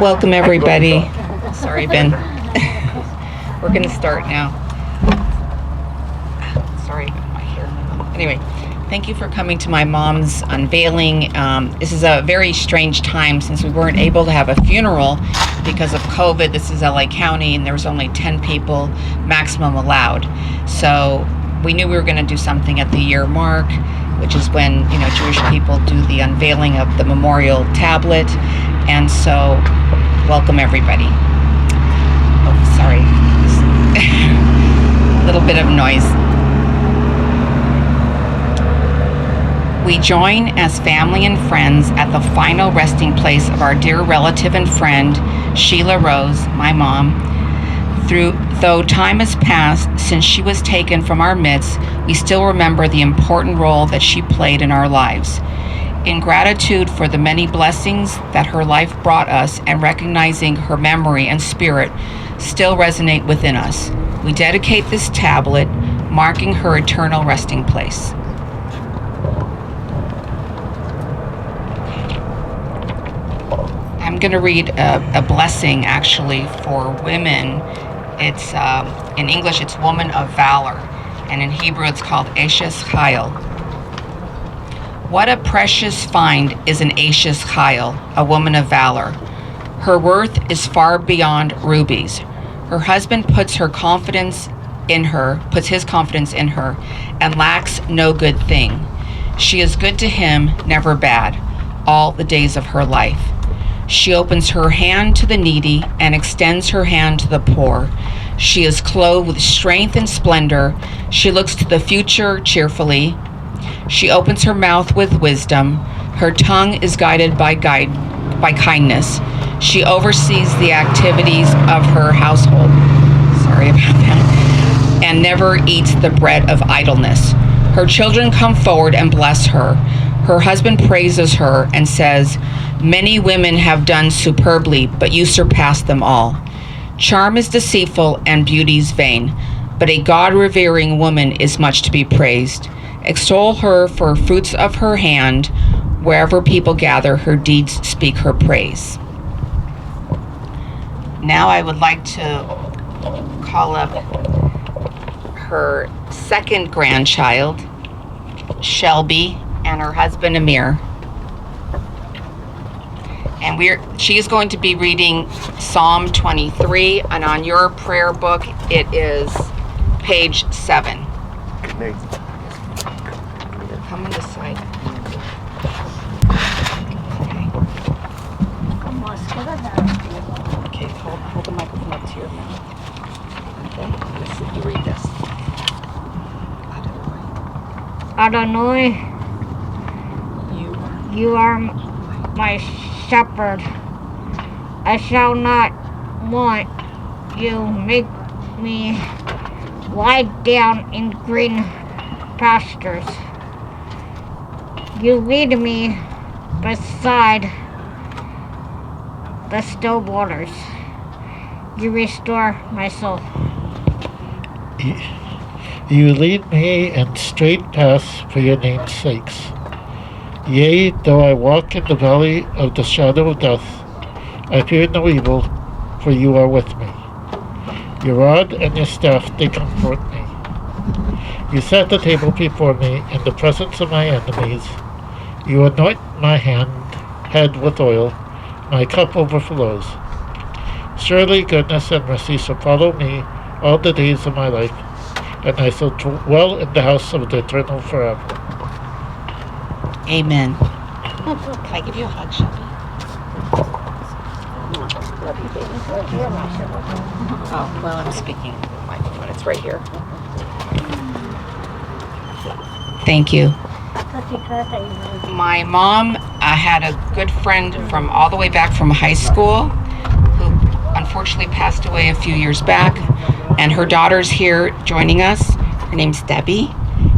Welcome everybody. Sorry, Ben. We're going to start now. Sorry about my hair. Anyway, thank you for coming to my mom's unveiling. This is a very strange time since we weren't able to have a funeral because of COVID. This is LA County and there was only 10 people maximum allowed. So we knew we were going to do something at the year mark, which is when, Jewish people do the unveiling of the memorial tablet. And so, welcome everybody. Oh, sorry. A little bit of noise. We join as family and friends at the final resting place of our dear relative and friend, Sheila Rose, my mom. Though time has passed since she was taken from our midst, we still remember the important role that she played in our lives. In gratitude for the many blessings that her life brought us and recognizing her memory and spirit still resonate within us, we dedicate this tablet, marking her eternal resting place. I'm going to read a blessing actually for women. It's in English it's woman of valor, and in Hebrew it's called Eshes Chayil. What a precious find is an Eshes Chayil, a woman of valor. Her worth is far beyond rubies. Her husband puts his confidence in her, and lacks no good thing. She is good to him, never bad, all the days of her life. She opens her hand to the needy and extends her hand to the poor. She is clothed with strength and splendor. She looks to the future cheerfully. She opens her mouth with wisdom. Her tongue is guided by kindness. She oversees the activities of her household. Sorry about that. And never eats the bread of idleness. Her children come forward and bless her. Her husband praises her and says, "Many women have done superbly, but you surpass them all." Charm is deceitful and beauty's vain, but a God-revering woman is much to be praised. Extol her for fruits of her hand. Wherever people gather, her deeds speak her praise. Now I would like to call up her second grandchild, Shelby, and her husband Amir. And she is going to be reading Psalm 23, and on your prayer book it is page 7. Come on this side. Okay, hold the microphone up to your mouth. Okay, let's see, you read this. Adonai, you are my shepherd. I shall not want. You make me lie down in green pastures. You lead me beside the still waters. You restore my soul. You lead me in straight paths for your name's sakes. Yea, though I walk in the valley of the shadow of death, I fear no evil, for you are with me. Your rod and your staff, they comfort me. You set the table before me in the presence of my enemies. You anoint my head with oil. My cup overflows. Surely goodness and mercy shall follow me all the days of my life, and I shall dwell in the house of the Eternal forever. Amen. Can I give you a hug, Shelby? Love you, baby. Oh, well, I'm speaking with the microphone. It's right here. Thank you. My mom had a good friend from all the way back from high school who unfortunately passed away a few years back, and her daughter's here joining us. Her name's Debbie,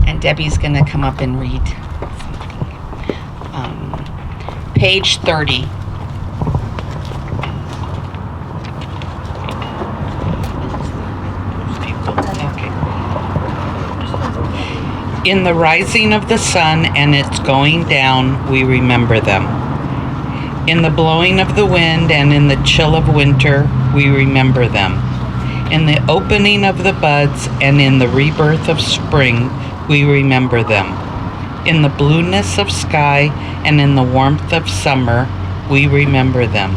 and Debbie's going to come up and read something. Page 30. In the rising of the sun and its going down, we remember them. In the blowing of the wind and in the chill of winter, we remember them. In the opening of the buds and in the rebirth of spring, we remember them. In the blueness of sky and in the warmth of summer, we remember them.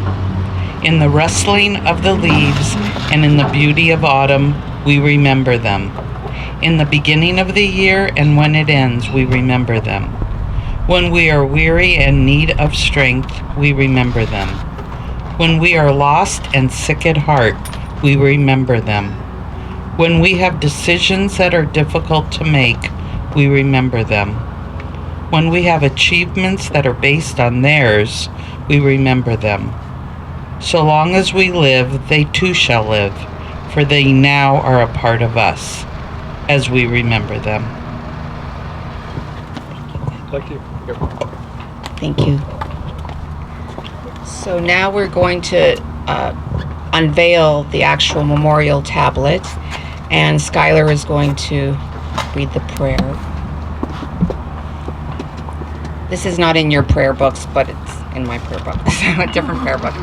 In the rustling of the leaves and in the beauty of autumn, we remember them. In the beginning of the year and when it ends, we remember them. When we are weary and need of strength, we remember them. When we are lost and sick at heart, we remember them. When we have decisions that are difficult to make, we remember them. When we have achievements that are based on theirs, we remember them. So long as we live, they too shall live, for they now are a part of us, as we remember them. Thank you. Thank you. So now we're going to unveil the actual memorial tablet, and Skylar is going to read the prayer. This is not in your prayer books, but it's in my prayer book, so a different prayer book.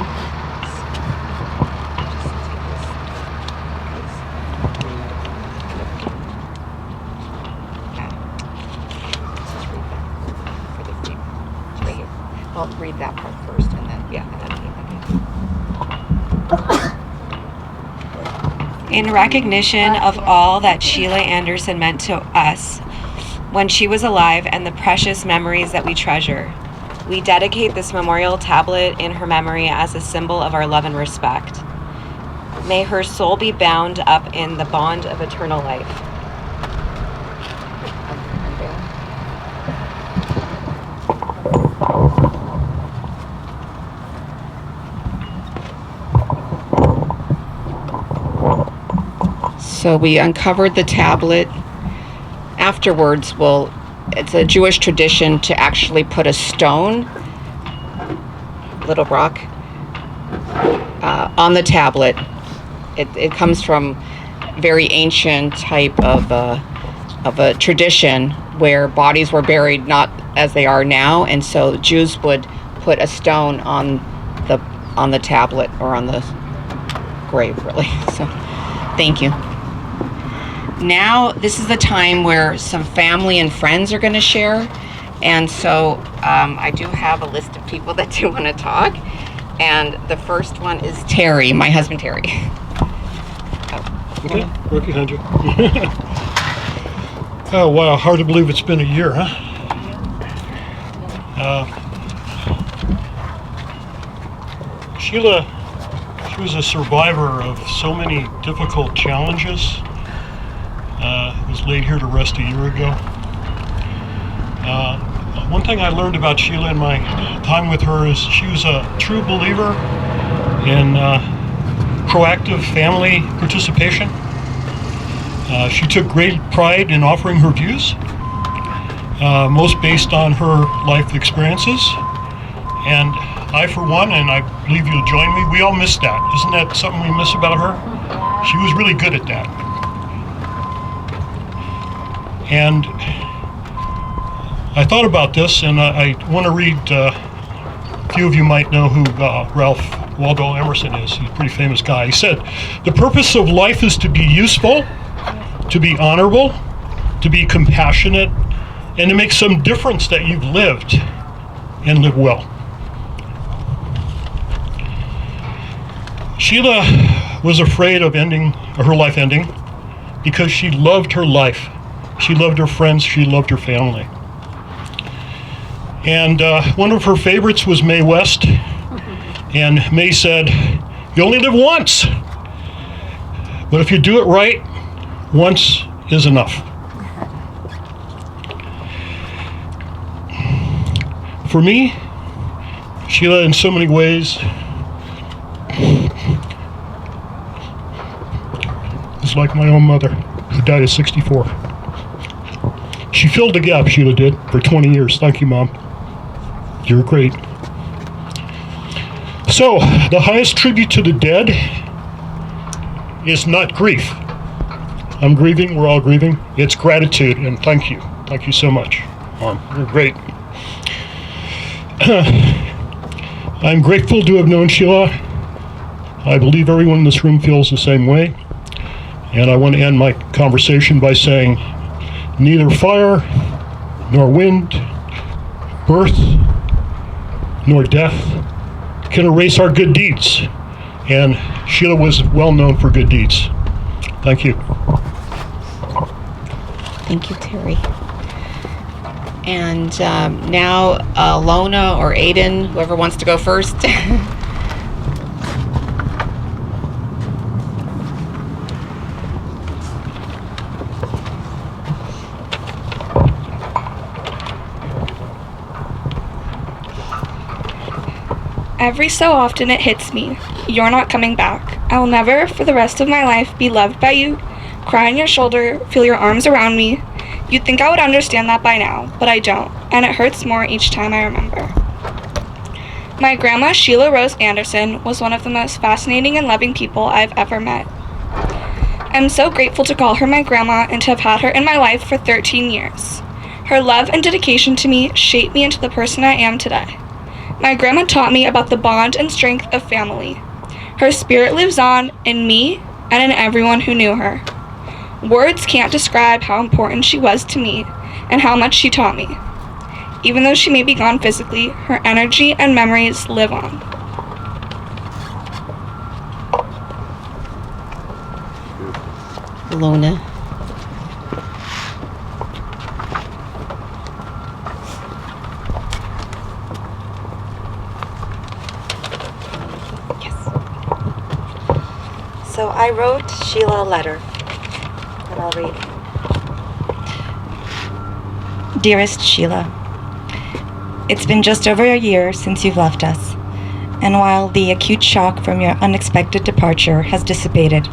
I'll read that part first, and then, In recognition of all that Sheila Anderson meant to us when she was alive and the precious memories that we treasure, we dedicate this memorial tablet in her memory as a symbol of our love and respect. May her soul be bound up in the bond of eternal life. So we uncovered the tablet. Afterwards, it's a Jewish tradition to actually put a stone, little rock, on the tablet. It comes from very ancient type of a tradition where bodies were buried not as they are now, and so Jews would put a stone on the tablet or on the grave, really. So, thank you. Now, this is the time where some family and friends are going to share. And so I do have a list of people that do want to talk. And the first one is Terry, my husband Terry. Okay, right behind you. Oh, wow, hard to believe it's been a year, huh? Sheila, she was a survivor of so many difficult challenges. Was laid here to rest a year ago. One thing I learned about Sheila in my time with her is she was a true believer in proactive family participation. She took great pride in offering her views, most based on her life experiences. And I, for one, and I believe you'll join me, we all miss that. Isn't that something we miss about her? She was really good at that. And I thought about this, and I want to read, a few of you might know who Ralph Waldo Emerson is. He's a pretty famous guy. He said, "The purpose of life is to be useful, to be honorable, to be compassionate, and to make some difference that you've lived and live well." Sheila was afraid of her life ending because she loved her life. She loved her friends, she loved her family. And one of her favorites was Mae West. And Mae said, "You only live once. But if you do it right, once is enough." For me, Sheila, in so many ways, is like my own mother, who died at 64. She filled the gap, Sheila did, for 20 years. Thank you, Mom. You're great. So, the highest tribute to the dead is not grief. I'm grieving, we're all grieving. It's gratitude, and thank you. Thank you so much, Mom. You're great. I'm grateful to have known Sheila. I believe everyone in this room feels the same way. And I want to end my conversation by saying, neither fire, nor wind, birth, nor death can erase our good deeds. And Sheila was well known for good deeds. Thank you. Thank you, Terry. And now Lona or Aiden, whoever wants to go first. Every so often it hits me. You're not coming back. I will never, for the rest of my life, be loved by you, cry on your shoulder, feel your arms around me. You'd think I would understand that by now, but I don't, and it hurts more each time I remember. My grandma, Sheila Rose Anderson, was one of the most fascinating and loving people I've ever met. I'm so grateful to call her my grandma and to have had her in my life for 13 years. Her love and dedication to me shaped me into the person I am today. My grandma taught me about the bond and strength of family. Her spirit lives on in me and in everyone who knew her. Words can't describe how important she was to me and how much she taught me. Even though she may be gone physically, her energy and memories live on. Lona. So I wrote Sheila a letter, and I'll read. Dearest Sheila, it's been just over a year since you've left us, and while the acute shock from your unexpected departure has dissipated,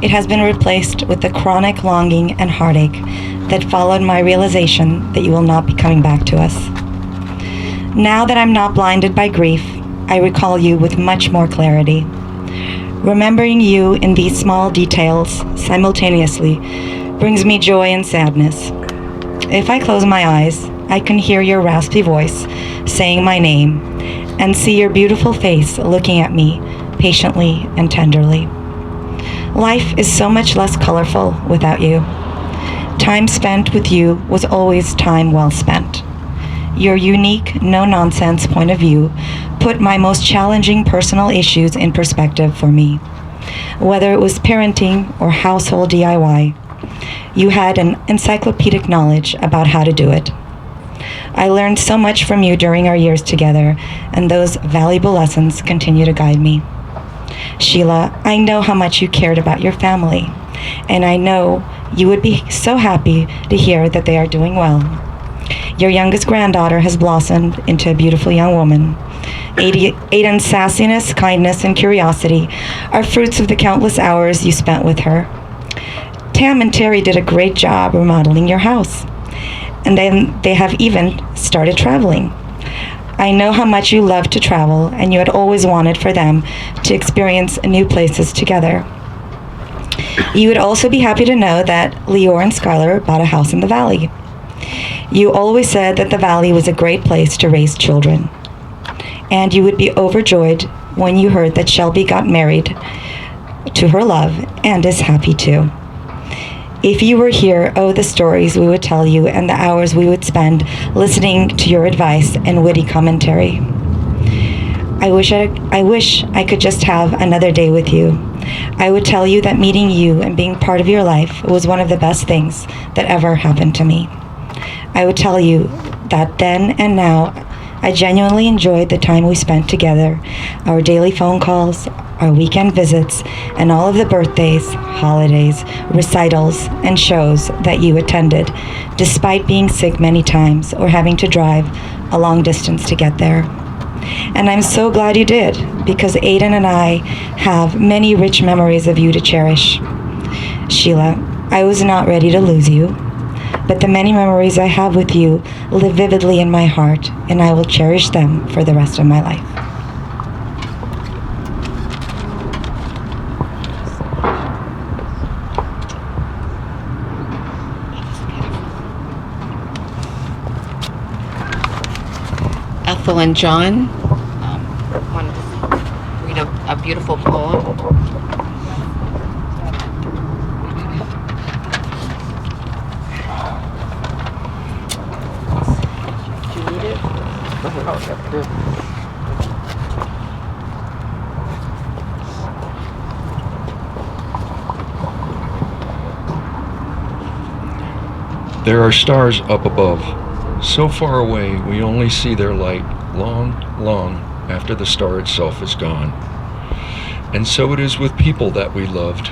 it has been replaced with the chronic longing and heartache that followed my realization that you will not be coming back to us. Now that I'm not blinded by grief, I recall you with much more clarity. Remembering you in these small details simultaneously brings me joy and sadness. If I close my eyes, I can hear your raspy voice saying my name and see your beautiful face looking at me patiently and tenderly. Life is so much less colorful without you. Time spent with you was always time well spent. Your unique, no-nonsense point of view put my most challenging personal issues in perspective for me. Whether it was parenting or household DIY, you had an encyclopedic knowledge about how to do it. I learned so much from you during our years together, and those valuable lessons continue to guide me. Sheila, I know how much you cared about your family, and I know you would be so happy to hear that they are doing well. Your youngest granddaughter has blossomed into a beautiful young woman. Aiden's sassiness, kindness, and curiosity are fruits of the countless hours you spent with her. Tam and Terry did a great job remodeling your house, and then they have even started traveling. I know how much you love to travel, and you had always wanted for them to experience new places together. You would also be happy to know that Leor and Skylar bought a house in the Valley. You always said that the Valley was a great place to raise children, and you would be overjoyed when you heard that Shelby got married to her love and is happy too. If you were here, oh, the stories we would tell you and the hours we would spend listening to your advice and witty commentary. I wish I could just have another day with you. I would tell you that meeting you and being part of your life was one of the best things that ever happened to me. I would tell you that then and now, I genuinely enjoyed the time we spent together, our daily phone calls, our weekend visits, and all of the birthdays, holidays, recitals, and shows that you attended, despite being sick many times or having to drive a long distance to get there. And I'm so glad you did, because Aiden and I have many rich memories of you to cherish. Sheila, I was not ready to lose you, but the many memories I have with you live vividly in my heart, and I will cherish them for the rest of my life. Ethel and John, beautiful poem. Do you need it? There are stars up above, so far away we only see their light long, long after the star itself is gone. And so it is with people that we loved.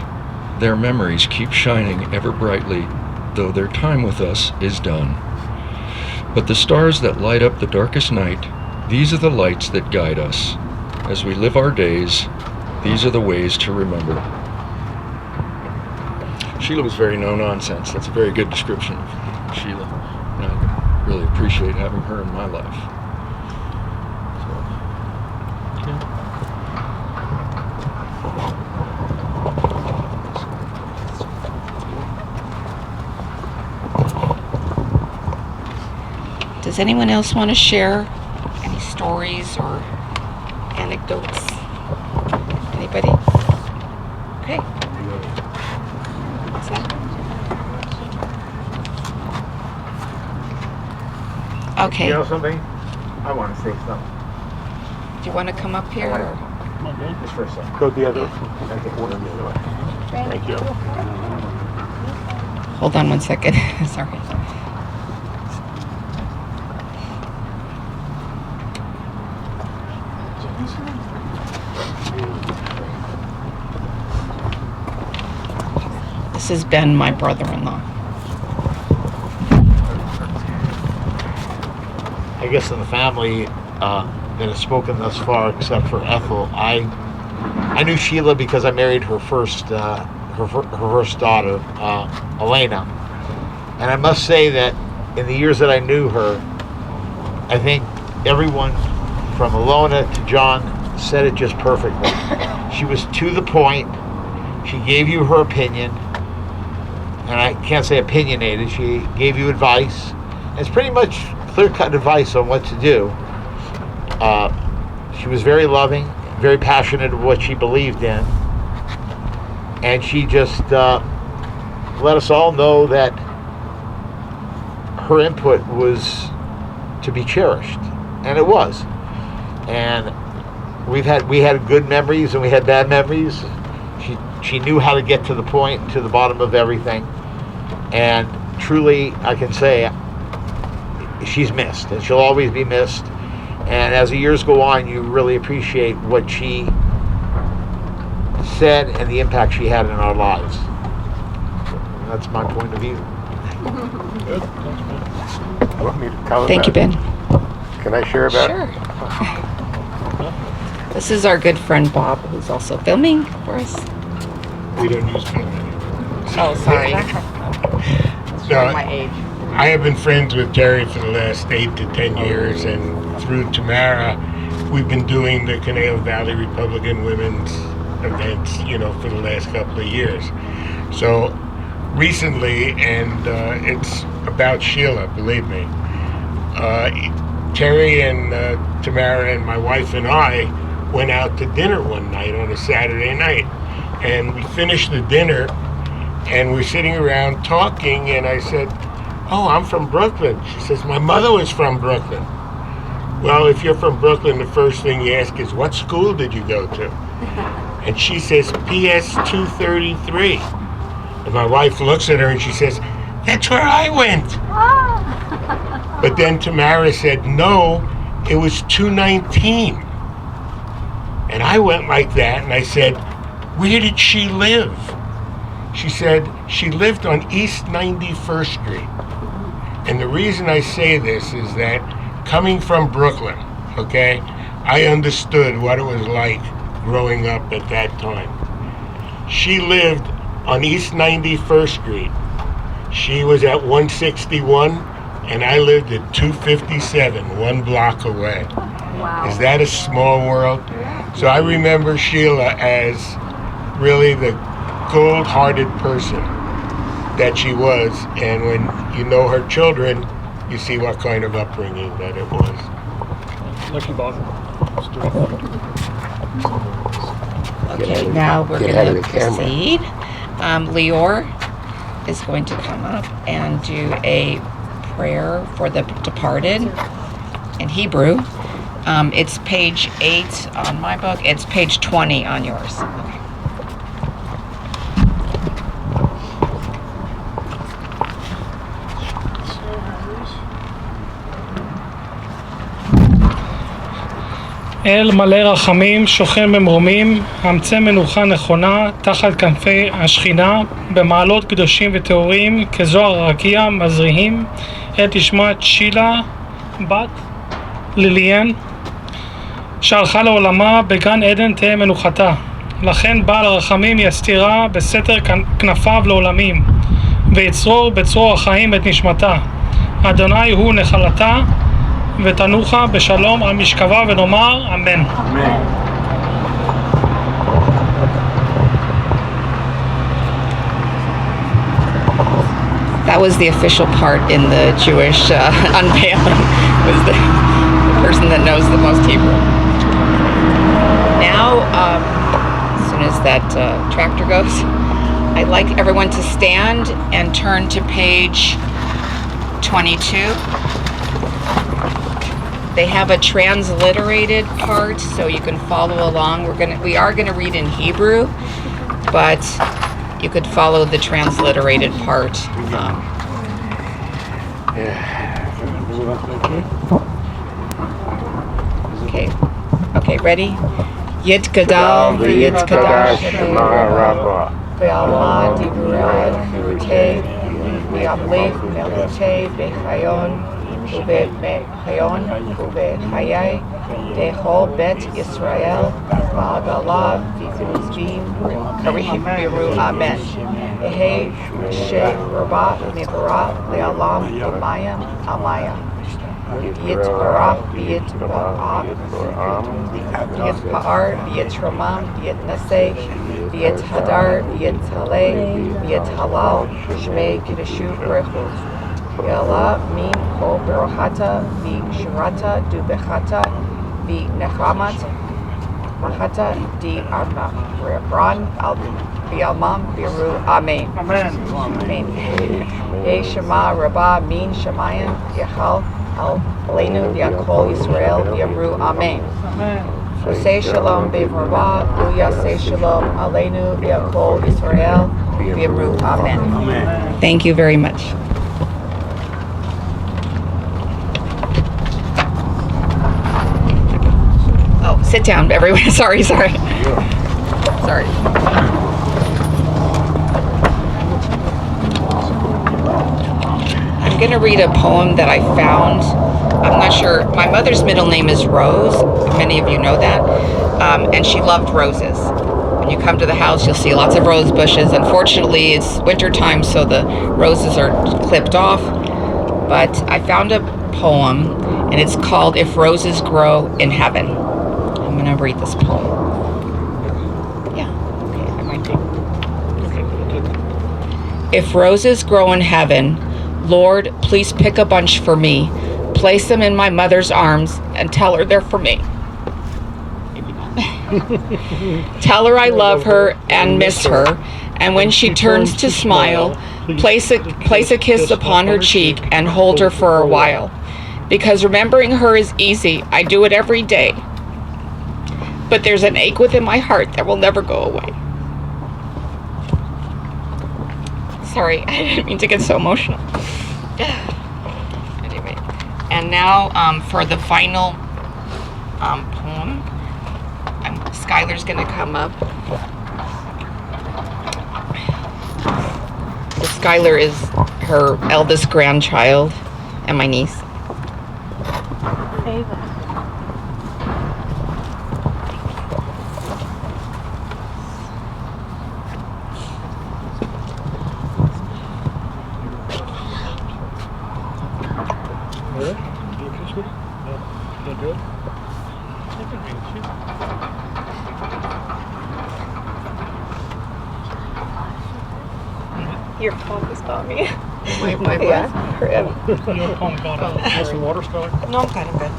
Their memories keep shining ever brightly, though their time with us is done. But the stars that light up the darkest night, these are the lights that guide us. As we live our days, these are the ways to remember. Sheila was very no-nonsense. That's a very good description of Sheila. And I really appreciate having her in my life. Does anyone else want to share any stories or anecdotes? Anybody? Okay. What's that? Okay. You know something? I want to say something. Do you want to come up here? Or? Just for a second. Go the other way. Thank you. Hold on one second. Sorry. This is Ben, my brother-in-law. I guess in the family that has spoken thus far, except for Ethel, I knew Sheila because I married her first daughter, Elena, and I must say that in the years that I knew her, I think everyone from Alona to John said it just perfectly. She was to the point. She gave you her opinion, and I can't say opinionated. She gave you advice. It's pretty much clear-cut advice on what to do. She was very loving, very passionate of what she believed in, and she just let us all know that her input was to be cherished, and it was. And we had good memories and we had bad memories. She knew how to get to the point, to the bottom of everything, and truly I can say she's missed, and she'll always be missed. And as the years go on, you really appreciate what she said and the impact she had in our lives. That's my point of view. Good. You want me to tell Thank you, Ben. Can I share about Sure. This is our good friend Bob, who's also filming for us. We don't use film anymore. Oh, sorry. No, I have been friends with Jerry for the last 8 to 10 years, and through Tamara, we've been doing the Conejo Valley Republican Women's events, for the last couple of years. So recently, and it's about Sheila, believe me, Terry and Tamara and my wife and I went out to dinner one night on a Saturday night, and we finished the dinner and we're sitting around talking, and I said, "Oh, I'm from Brooklyn." She says, "My mother was from Brooklyn." Well, if you're from Brooklyn, the first thing you ask is, "What school did you go to?" And she says, "PS 233. And my wife looks at her and she says, "That's where I went." But then Tamara said, "No, it was 219. And I went like that, and I said, "Where did she live?" She said, "She lived on East 91st Street. And the reason I say this is that coming from Brooklyn, okay, I understood what it was like growing up at that time. She lived on East 91st Street. She was at 161, and I lived at 257, 1 block away. Wow. Is that a small world? So I remember Sheila as really the gold-hearted person that she was, and when you know her children, you see what kind of upbringing that it was. Lucky Bob. Okay, now we're going to proceed. Leor is going to come up and do a prayer for the departed in Hebrew. It's page 8 on my book. It's page 20 on yours. Okay. אל מלא רחמים, שוכן במרומים, אמצא מנוחה נכונה, תחת כנפי השכינה, במעלות קדושים וטהורים, כזוהר רקיע, מזריעים, את ישמת שילה, בת ליליאן, שהלכה לעולמה, בגן עדן תהא מנוחתה. לכן בעל הרחמים יסתירה בסתר כנפיו לעולמים, ויצרור בצרור החיים את נשמתה. אדוני הוא נחלתה, ותנוחה בשלום על משכבה, ונאמר אמן. Amen. That was the official part in the Jewish unveiling, was the person that knows the most Hebrew. Now, as soon as that tractor goes, I'd like everyone to stand and turn to page 22. They have a transliterated part, so you can follow along. We are gonna read in Hebrew, but you could follow the transliterated part. Okay, ready? Yit Gadal v'Yit Kadash Ve'alma Divrei Chirutei Ve'amlech Melutei Bechayon Uve'Chayon Uve'Chayai Dechol Bet Yisrael Va'agalav V'Zvim Karim Biru Amen. Ehe She Rabba Mivra Le'alam Amayam Amayam. Yitbarach, Yitba'ar, Yitramam, Yitnaseh, Yithadar, Yithaleh, Yithalal, Shmei Kiddushu Brechu. Yala Min Ko Berochata, V'Shirata, Du Bechata, V'Nechamat, Machata, Di Arma, Ran, V'Almam, Biru, Amen. Amen. Ye Shema Rabba, Min Shemayim, Yachal, Aleinu v'Yakol Yisrael v'Yamru Amen. Usei Shalom b'Vrava, Uyasei Shalom Aleinu v'Yakol Yisrael v'Yamru Amen. Thank you very much. Oh, sit down, everyone. Sorry. I'm going to read a poem that I found. I'm not sure. My mother's middle name is Rose. Many of you know that. And she loved roses. When you come to the house, you'll see lots of rose bushes. Unfortunately, it's winter time, so the roses are clipped off. But I found a poem, and it's called If Roses Grow in Heaven. I'm going to read this poem. Yeah, okay, I might be. Okay. If roses grow in heaven, Lord, please pick a bunch for me, place them in my mother's arms, and tell her they're for me. Tell her I love her and miss her, and when she turns to smile, place a kiss upon her cheek and hold her for a while. Because remembering her is easy, I do it every day. But there's an ache within my heart that will never go away. Sorry, I didn't mean to get so emotional. Anyway, and now for the final poem, Skylar's gonna come up. So Skylar is her eldest grandchild and my niece. Your poem was about me. My Yeah, for him. Want some water, Skylar? No, I'm good.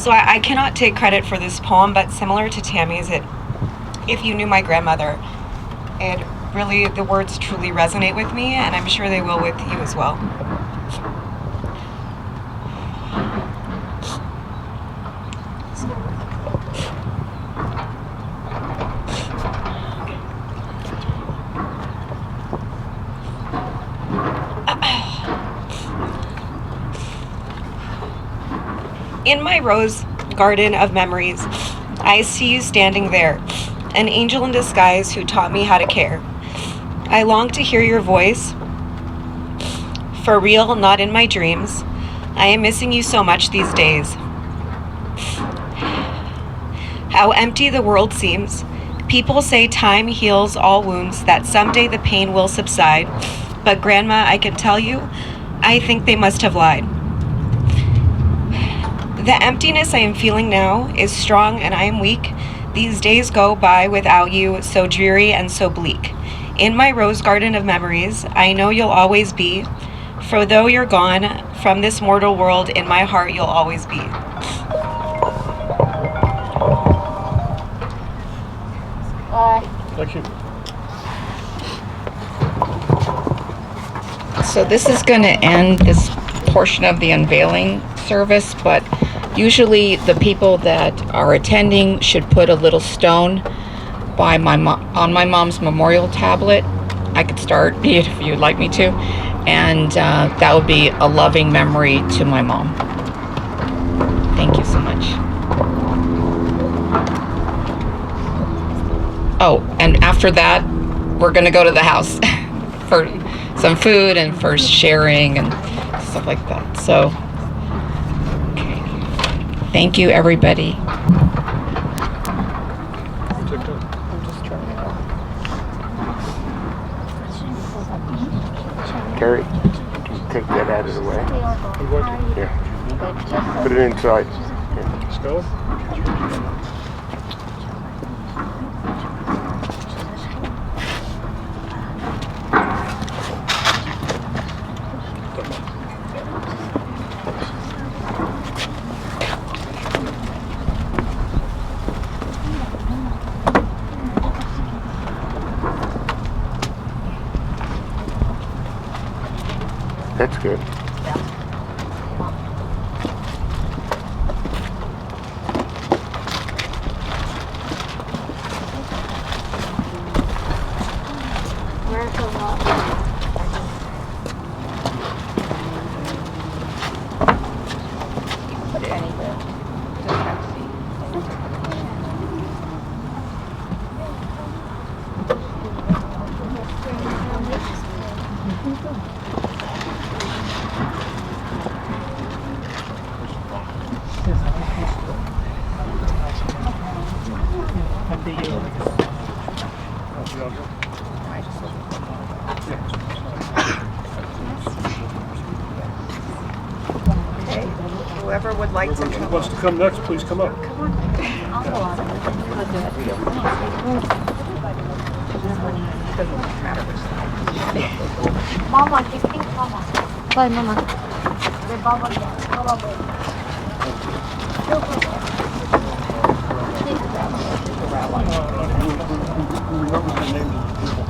So I cannot take credit for this poem, but similar to Tammy's, if you knew my grandmother, it really, the words truly resonate with me, and I'm sure they will with you as well. In my rose garden of memories, I see you standing there, an angel in disguise who taught me how to care. I long to hear your voice, for real, not in my dreams. I am missing you so much these days. How empty the world seems. People say time heals all wounds, that someday the pain will subside. But Grandma, I can tell you, I think they must have lied. The emptiness I am feeling now is strong and I am weak. These days go by without you, so dreary and so bleak. In my rose garden of memories, I know you'll always be. For though you're gone from this mortal world, in my heart you'll always be. Thank you. So this is going to end this portion of the unveiling service, but usually the people that are attending should put a little stone by on my mom's memorial tablet. I could start if you'd like me to, and that would be a loving memory to my mom. Thank you so much. Oh, and after that, we're gonna go to the house for some food and for sharing and stuff like that. So, okay. Thank you, everybody. Carrie, can you take that out of the way? Here. Put it inside. Let's go. That's good. Where's the lot? Put it anywhere. Just have to see. Whoever would like to Whoever wants to come next, please come up. Mama, take Mama. Bye, Mama. The Baba. Who remembers the names of the people?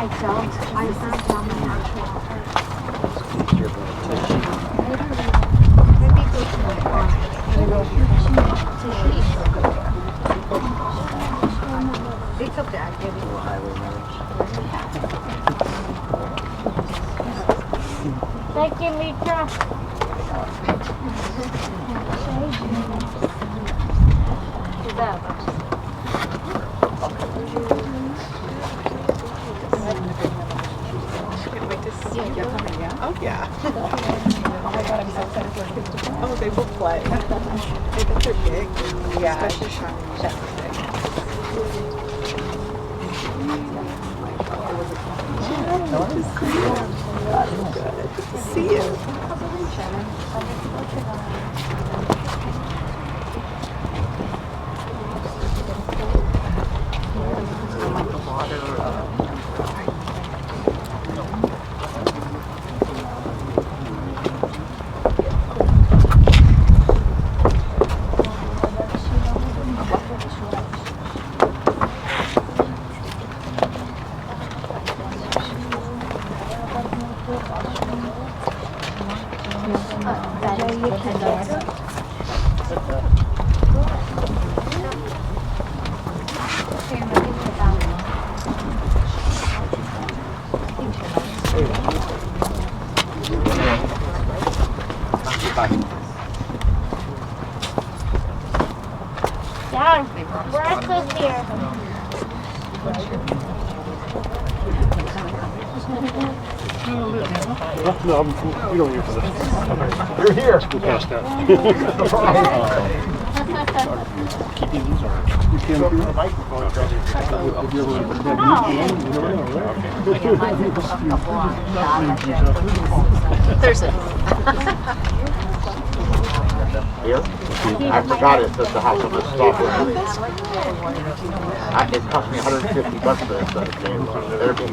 I don't. I found on my actual Maybe go to my car. It's okay, I give you Thank you, Mitra. Oh, yeah. Oh my god, I'm so excited for kids to play. Oh, they will play. They bet they're big. Yeah. Especially Shani. Good to see you. Dad, breakfast here. No, we don't hear for this. You're here. We'll pass that. Keeping these on. You can't do the microphone. If you ever have a meeting, you never know, right? Thursday. Here? I forgot it, that's the house of the software. It cost me $150 for this, but it came from their big.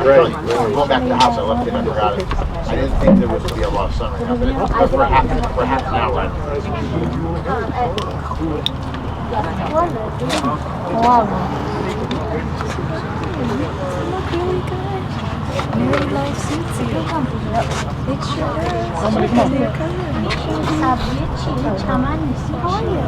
Great. Going back to the house, I left it, I forgot it. I didn't think there was going to be a lot of sun right now, but it's for half an hour. Very low seats here. It sure is. How are you?